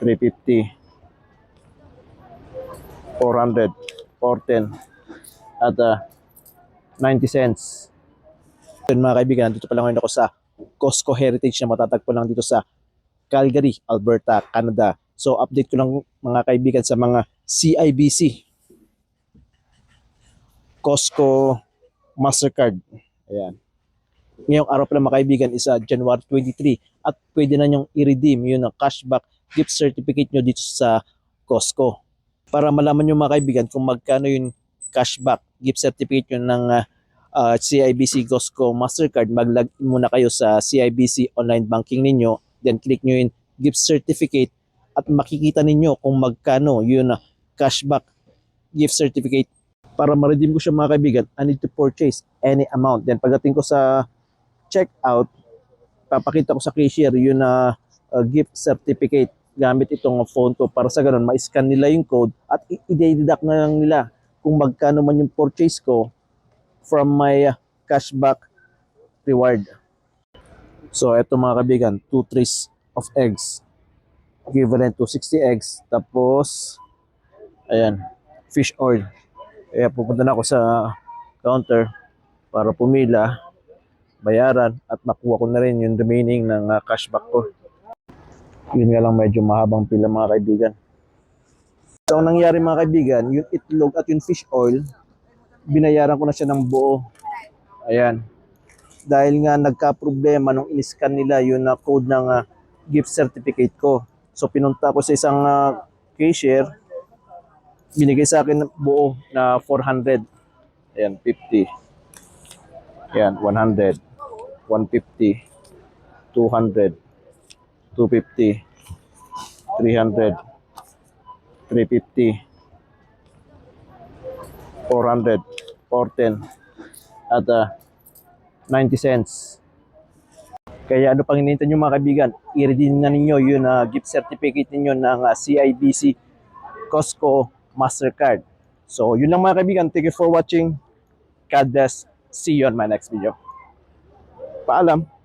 350, 400, 410, at 90 cents. Yun mga kaibigan, dito pa lang ngayon ako sa Costco Heritage na matatagpo lang dito sa Calgary, Alberta, Canada. So update ko lang mga kaibigan sa mga CIBC Costco Mastercard. Ayan. Ngayong araw pala mga kaibigan is January 23 at pwede na nyong i-redeem yung cashback gift certificate nyo dito sa Costco. Para malaman nyo mga kaibigan kung magkano yung cashback gift certificate nyo ng CIBC Costco Mastercard, mag-log in muna kayo sa CIBC online banking ninyo, then click nyo yung gift certificate at makikita ninyo kung magkano yung cashback gift certificate. Para ma-redeem ko siya mga kaibigan, I need to purchase any amount. Then pagdating ko sa checkout, papakita ko sa cashier yung gift certificate gamit itong phone ko para sa ganun ma-scan nila yung code at i-deduct na lang nila kung magkano man yung purchase ko from my cashback reward. So eto mga kaibigan, 2 trays of eggs equivalent to 60 eggs, tapos ayan, fish oil. Kaya pupunta na ako sa counter para pumila, bayaran at makuha ko na rin yung remaining ng cashback ko. Yun nga lang, medyo mahabang pila mga kaibigan. So ang nangyari mga kaibigan, yung itlog at yung fish oil, binayaran ko na siya ng buo. Ayan. Dahil nga nagka-problema nung in-scan nila yung code ng gift certificate ko. So pinunta ko sa isang cashier, binigay sa akin buo na 400. Ayan, 50. Ayan, 100, 150, 200, 250, 300, 350, 400, 410, at 90 cents. Kaya ano pang hinihintay nyo mga kaibigan, i-redeem na ninyo yung gift certificate ninyo ng CIBC Costco Mastercard. So yun lang mga kaibigan, thank you for watching. God bless. See you on my next video. Paalam.